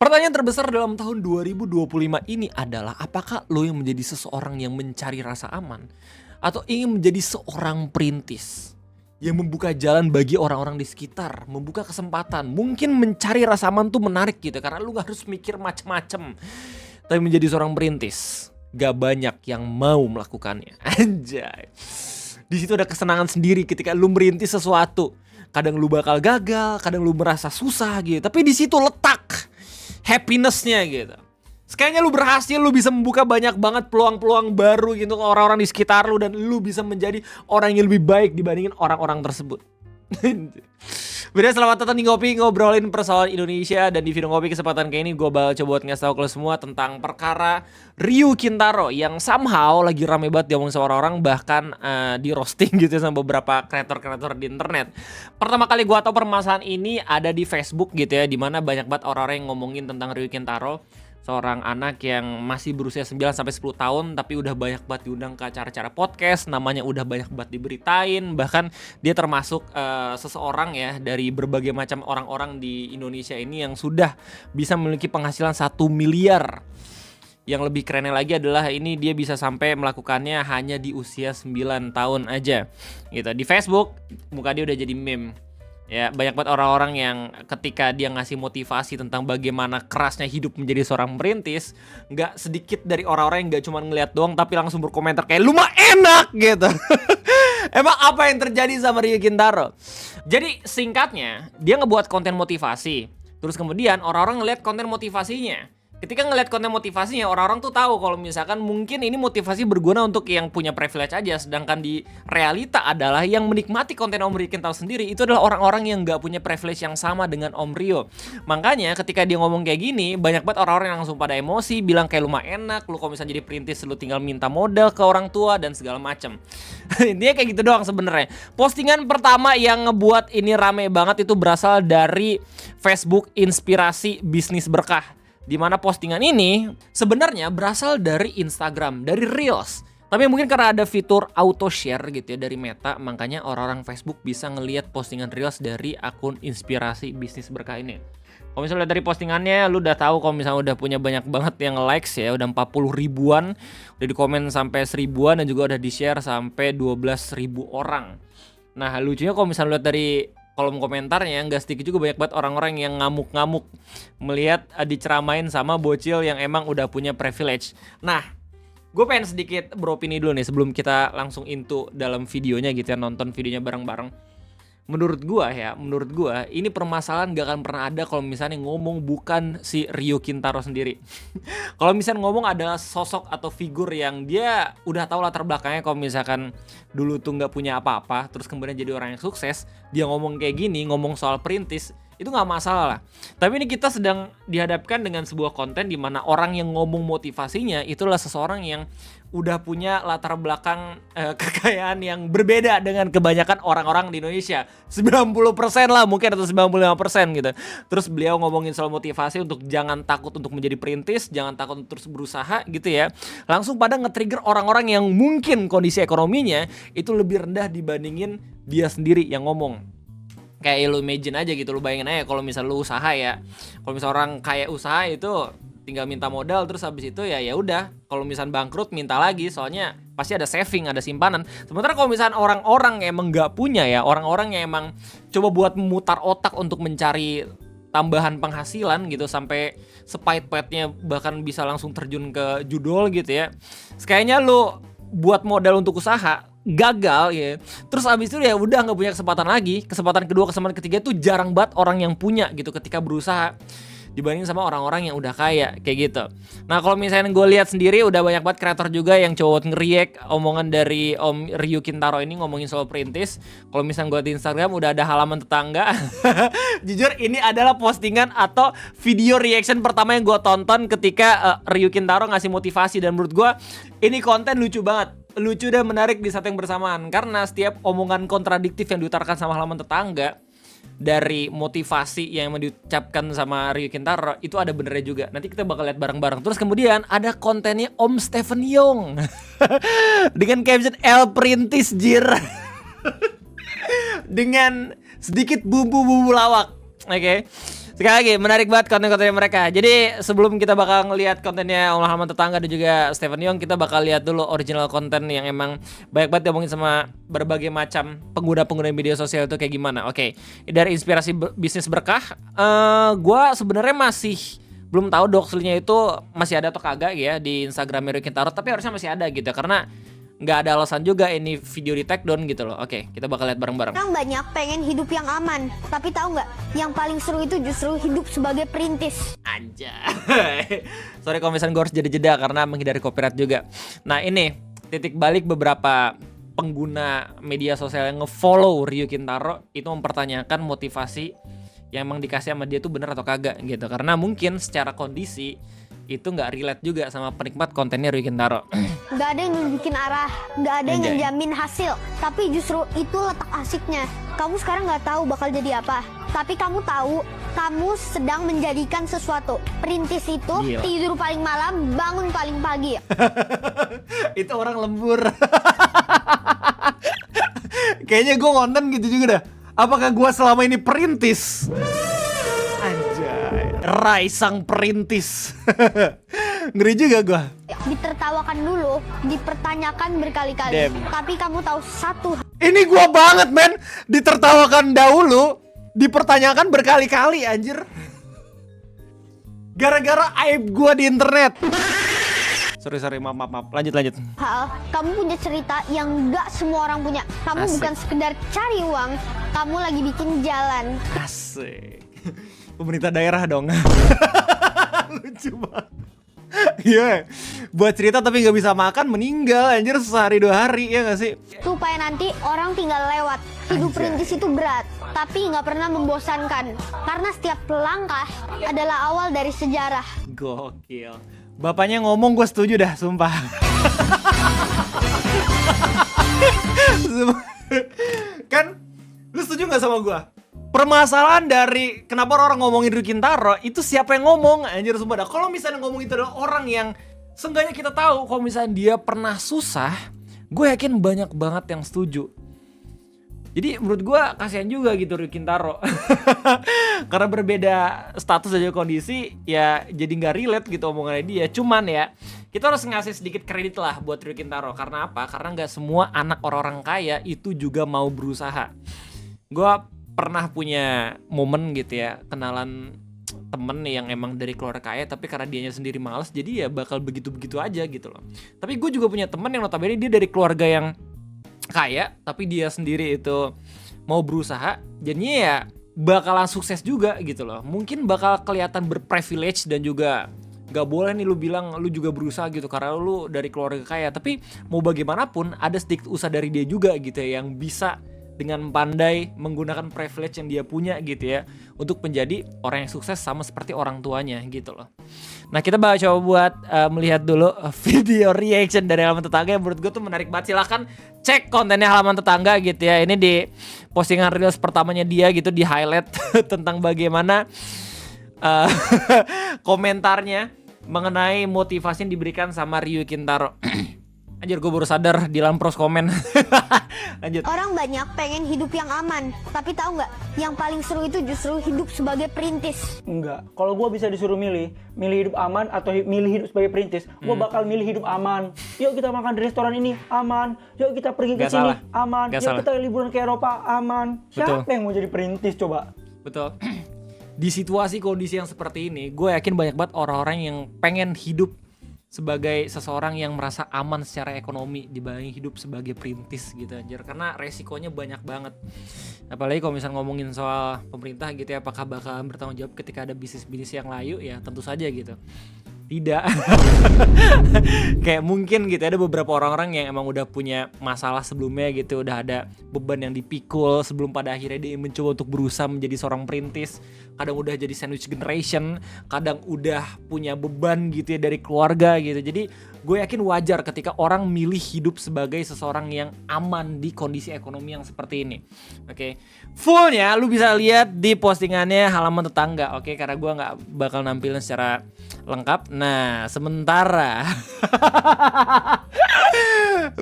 Pertanyaan terbesar dalam tahun 2025 ini adalah apakah lo yang menjadi seseorang yang mencari rasa aman atau ingin menjadi seorang perintis yang membuka jalan bagi orang-orang di sekitar, membuka kesempatan. Mungkin mencari rasa aman tuh menarik gitu karena lu gak harus mikir macem-macem. Tapi menjadi seorang perintis gak banyak yang mau melakukannya. Anjay. Di situ ada kesenangan sendiri ketika lu merintis sesuatu. Kadang lu bakal gagal, kadang lu merasa susah gitu. Tapi di situ letak happiness-nya gitu. Sekayaknya lu berhasil, lu bisa membuka banyak banget peluang-peluang baru gitu ke orang-orang di sekitar lu. Dan lu bisa menjadi orang yang lebih baik dibandingin orang-orang tersebut. Beda, selamat datang di Ngopi, ngobrolin persoalan Indonesia. Dan di video Ngopi kesempatan kayak ini gue bakal coba buat ngasih tau ke lu semua tentang perkara Ryu Kintaro yang somehow lagi rame banget diomongin sama orang-orang. Bahkan di roasting gitu sama beberapa kreator-kreator di internet. Pertama kali gue tau permasalahan ini ada di Facebook gitu ya, dimana banyak banget orang-orang yang ngomongin tentang Ryu Kintaro, seorang anak yang masih berusia 9-10 tahun tapi udah banyak banget diundang ke acara-acara podcast, namanya udah banyak banget diberitain, bahkan dia termasuk seseorang ya dari berbagai macam orang-orang di Indonesia ini yang sudah bisa memiliki penghasilan 1 miliar. Yang lebih kerennya lagi adalah ini dia bisa sampai melakukannya hanya di usia 9 tahun aja gitu. Di Facebook muka dia udah jadi meme. Ya, banyak banget orang-orang yang ketika dia ngasih motivasi tentang bagaimana kerasnya hidup menjadi seorang perintis, nggak sedikit dari orang-orang yang nggak cuma ngeliat doang tapi langsung berkomentar kayak lu mah enak gitu. Emang apa yang terjadi sama Ryu Kintaro? Jadi singkatnya, dia ngebuat konten motivasi. Terus kemudian orang-orang ngeliat konten motivasinya. Ketika ngeliat konten motivasinya, orang-orang tuh tahu kalau misalkan mungkin ini motivasi berguna untuk yang punya privilege aja. Sedangkan di realita adalah yang menikmati konten Om Ryu Kintaro sendiri itu adalah orang-orang yang gak punya privilege yang sama dengan Om Ryu. Makanya ketika dia ngomong kayak gini, banyak banget orang-orang yang langsung pada emosi, bilang kayak lu mah enak, lu kalau misalnya jadi perintis lu tinggal minta modal ke orang tua dan segala macem. Intinya kayak gitu doang sebenarnya. Postingan pertama yang ngebuat ini rame banget itu berasal dari Facebook Inspirasi Bisnis Berkah. Di mana postingan ini sebenarnya berasal dari Instagram, dari Reels. Tapi mungkin karena ada fitur auto share gitu ya dari Meta, makanya orang-orang Facebook bisa ngelihat postingan Reels dari akun Inspirasi Bisnis Berkah ini. Kalau misalnya lihat dari postingannya, lu udah tahu kalau misalnya udah punya banyak banget yang likes ya, udah 40 ribuan, udah di komen sampai 1000-an dan juga udah di share sampai 12.000 orang. Nah lucunya kalau misalnya lihat dari kolom komentarnya nggak sedikit juga banyak banget orang-orang yang ngamuk-ngamuk melihat diceramain sama bocil yang emang udah punya privilege. Nah, gue pengen sedikit beropini dulu nih sebelum kita langsung into dalam videonya gitu ya, nonton videonya bareng-bareng. Menurut gue ini permasalahan gak akan pernah ada kalau misalnya ngomong bukan si Ryu Kintaro sendiri. Kalau misalnya ngomong adalah sosok atau figur yang dia udah tahu latar belakangnya, kalau misalkan dulu tuh gak punya apa-apa terus kemudian jadi orang yang sukses, dia ngomong kayak gini, ngomong soal perintis, itu gak masalah lah. Tapi ini kita sedang dihadapkan dengan sebuah konten di mana orang yang ngomong motivasinya itulah seseorang yang udah punya latar belakang kekayaan yang berbeda dengan kebanyakan orang-orang di Indonesia. 90% lah mungkin atau 95% gitu. Terus beliau ngomongin soal motivasi untuk jangan takut untuk menjadi perintis, jangan takut untuk terus berusaha gitu ya. Langsung pada nge-trigger orang-orang yang mungkin kondisi ekonominya itu lebih rendah dibandingin dia sendiri yang ngomong. Kayak lu imagine aja gitu, lu bayangin aja kalau misal lu usaha ya. Kalau misal orang kaya usaha itu tinggal minta modal terus habis itu ya udah, kalau misal bangkrut minta lagi, soalnya pasti ada saving, ada simpanan. Sementara kalau misal orang-orang yang emang nggak punya ya, orang-orang yang emang coba buat memutar otak untuk mencari tambahan penghasilan gitu sampai sepait-paitnya bahkan bisa langsung terjun ke judul gitu ya. Kayaknya lu buat modal untuk usaha gagal ya, terus abis itu ya udah nggak punya kesempatan lagi. Kesempatan kedua, kesempatan ketiga itu jarang banget orang yang punya gitu ketika berusaha dibanding sama orang-orang yang udah kaya kayak gitu. Nah kalau misalnya gue lihat sendiri udah banyak banget kreator juga yang coba nge-react omongan dari Om Ryu Kintaro ini ngomongin soal perintis. Kalau misalnya gue di Instagram udah ada halaman tetangga. Jujur ini adalah postingan atau video reaction pertama yang gue tonton ketika Ryu Kintaro ngasih motivasi, dan menurut gue ini konten lucu banget. Lucu dan menarik di saat yang bersamaan karena setiap omongan kontradiktif yang diutarakan sama halaman tetangga dari motivasi yang diucapkan sama Ryu Kintaro itu ada benernya juga. Nanti kita bakal lihat bareng-bareng. Terus kemudian ada kontennya Om Stephen Young dengan caption El Perintis Jir dengan sedikit bumbu-bumbu lawak. Oke. Sekali lagi menarik banget konten-kontennya mereka. Jadi sebelum kita bakal ngelihat kontennya Om Halaman Tetangga dan juga Stephen Young, kita bakal lihat dulu original konten yang emang banyak banget diomongin sama berbagai macam pengguna-pengguna media sosial itu kayak gimana. Oke, dari inspirasi bisnis berkah, gua sebenarnya masih belum tahu doxley-nya itu masih ada atau kagak ya di Instagram Riyo Kintaro, tapi harusnya masih ada gitu karena nggak ada alasan juga ini video di take down gitu loh. Oke, kita bakal lihat bareng-bareng. Orang banyak pengen hidup yang aman, tapi tahu nggak? Yang paling seru itu justru hidup sebagai perintis. Anjay. Sorry kalau misalnya gue harus jeda-jeda karena menghindari copyright juga. Nah ini titik balik beberapa pengguna media sosial yang nge-follow Riyo Kintaro itu mempertanyakan motivasi yang emang dikasih sama dia tuh bener atau kagak gitu. Karena mungkin secara kondisi itu nggak relate juga sama penikmat kontennya Riyo Kintaro. Nggak ada yang nunjukin arah, nggak ada yang ngejamin hasil, tapi justru itu letak asiknya. Kamu sekarang nggak tahu bakal jadi apa, tapi kamu tahu kamu sedang menjadikan sesuatu. Perintis itu Gila. Tidur paling malam, bangun paling pagi. Itu orang lembur. Kayaknya gue konten gitu juga dah. Apakah gue selama ini perintis? Anjay, Rai sang perintis. Ngeri juga gue. Ditertawakan dulu, dipertanyakan berkali-kali. Damn. Tapi kamu tahu satu Ini gue banget men. Ditertawakan dahulu, dipertanyakan berkali-kali anjir. Gara-gara aib gue di internet. Sorry, maaf. Lanjut. hal, kamu punya cerita yang nggak semua orang punya. Kamu Asik. bukan sekedar cari uang, kamu lagi bikin jalan. Asik. Pemerintah daerah dong. Lucu banget. Iya, buat cerita tapi nggak bisa makan, meninggal anjir sehari 2 hari ya nggak sih? Supaya nanti orang tinggal lewat. Hidup perintis itu berat, tapi nggak pernah membosankan. Karena setiap langkah adalah awal dari sejarah. Gokil. Bapaknya ngomong gue setuju dah, sumpah. Kan, lu setuju nggak sama gue? Permasalahan dari kenapa orang ngomongin Riyo Kintaro itu siapa yang ngomong anjir sumpah dah. Kalau misalnya ngomong itu adalah orang yang seenggaknya kita tahu kalau misalnya dia pernah susah, gue yakin banyak banget yang setuju. Jadi menurut gue kasihan juga gitu Riyo Kintaro. Karena berbeda status dan kondisi ya jadi nggak relate gitu omongannya dia. Cuman ya kita harus ngasih sedikit kredit lah buat Riyo Kintaro. Karena apa? Karena nggak semua anak orang-orang kaya itu juga mau berusaha. Gue pernah punya momen gitu ya, kenalan temen yang emang dari keluarga kaya tapi karena dianya sendiri malas jadi ya bakal begitu-begitu aja gitu loh. Tapi gue juga punya temen yang notabene dia dari keluarga yang kaya tapi dia sendiri itu mau berusaha, jadinya ya bakalan sukses juga gitu loh. Mungkin bakal kelihatan berprivilege dan juga gak boleh nih lu bilang lu juga berusaha gitu karena lu dari keluarga kaya, tapi mau bagaimanapun ada sedikit usaha dari dia juga gitu ya yang bisa dengan pandai menggunakan privilege yang dia punya gitu ya untuk menjadi orang yang sukses sama seperti orang tuanya gitu loh. Nah kita bakal coba buat melihat dulu video reaction dari Halaman Tetangga yang menurut gue tuh menarik banget. Silahkan cek kontennya Halaman Tetangga gitu ya. Ini di postingan reels pertamanya dia gitu di highlight tentang bagaimana komentarnya mengenai motivasi yang diberikan sama Riyo Kintaro. Anjir gue baru sadar di Lampros komen. Lanjut. Orang banyak pengen hidup yang aman, tapi tahu nggak? Yang paling seru itu justru hidup sebagai perintis. Enggak. Kalau gue bisa disuruh milih hidup aman atau milih hidup sebagai perintis, gue bakal milih hidup aman. Yuk kita makan di restoran ini, aman. Yuk kita pergi ke sini, aman. Gak Yuk salah. kita liburan ke Eropa, aman. Betul. Siapa yang mau jadi perintis coba? Betul. Di situasi kondisi yang seperti ini, gue yakin banyak banget orang-orang yang pengen hidup sebagai seseorang yang merasa aman secara ekonomi dibanding hidup sebagai perintis gitu anjir, karena resikonya banyak banget. Apalagi kalau misalnya ngomongin soal pemerintah gitu ya, apakah bakal bertanggung jawab ketika ada bisnis-bisnis yang layu ya tentu saja gitu. Tidak. Kayak mungkin gitu ada beberapa orang-orang yang emang udah punya masalah sebelumnya gitu, udah ada beban yang dipikul sebelum pada akhirnya dia mencoba untuk berusaha menjadi seorang perintis. Kadang udah jadi sandwich generation, kadang udah punya beban gitu ya dari keluarga gitu. Jadi gue yakin wajar ketika orang milih hidup sebagai seseorang yang aman di kondisi ekonomi yang seperti ini. Oke, fullnya lu bisa lihat di postingannya Halaman Tetangga. Oke, karena gue nggak bakal nampilin secara lengkap. Nah, sementara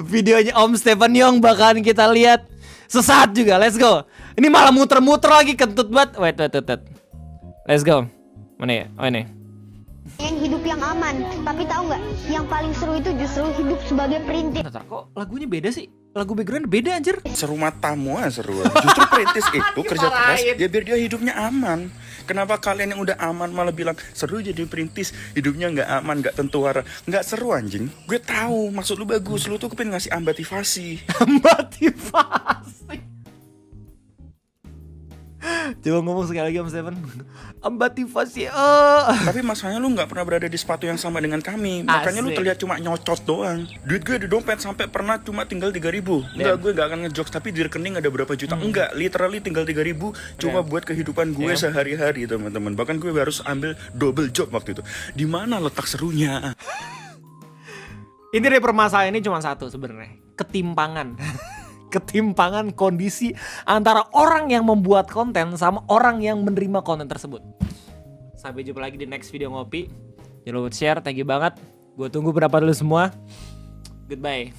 videonya Om Stephen Young bakalan kita lihat sesaat juga. Let's go. Ini malah muter-muter lagi, kentut banget. Wait. Let's go. Mana ya? Oh ini. Yang hidup yang aman. Tapi tahu nggak? Yang paling seru itu justru hidup sebagai perintis. Bentar, kok lagunya beda sih? Lagu background beda anjir. Seru matamu seru. Justru perintis itu kerja keras ya biar dia hidupnya aman. Kenapa kalian yang udah aman malah bilang seru jadi perintis, hidupnya nggak aman, nggak tentuara, nggak seru anjing. Gue tahu maksud lu bagus, lu tuh kepengen ngasih motivasi. Motivasi. Coba ngomong sekali lagi Om Steven. Motivasi. Tapi masalahnya lu nggak pernah berada di sepatu yang sama dengan kami. Makanya lu Asik. terlihat cuma nyocot doang. Duit gue di dompet sampai pernah cuma tinggal 3.000. Enggak, gue nggak akan ngejokes tapi di rekening ada berapa juta. Enggak, literally tinggal 3.000 cuma buat kehidupan gue sehari-hari, teman-teman. Bahkan gue harus ambil double job waktu itu. Di mana letak serunya? Ini dari permasalahan ini cuma satu sebenarnya. Ketimpangan. Ketimpangan kondisi antara orang yang membuat konten sama orang yang menerima konten tersebut. Sampai jumpa lagi di next video ngopi. Jangan lupa share, thank you banget. Gue tunggu pendapat lu semua. Goodbye.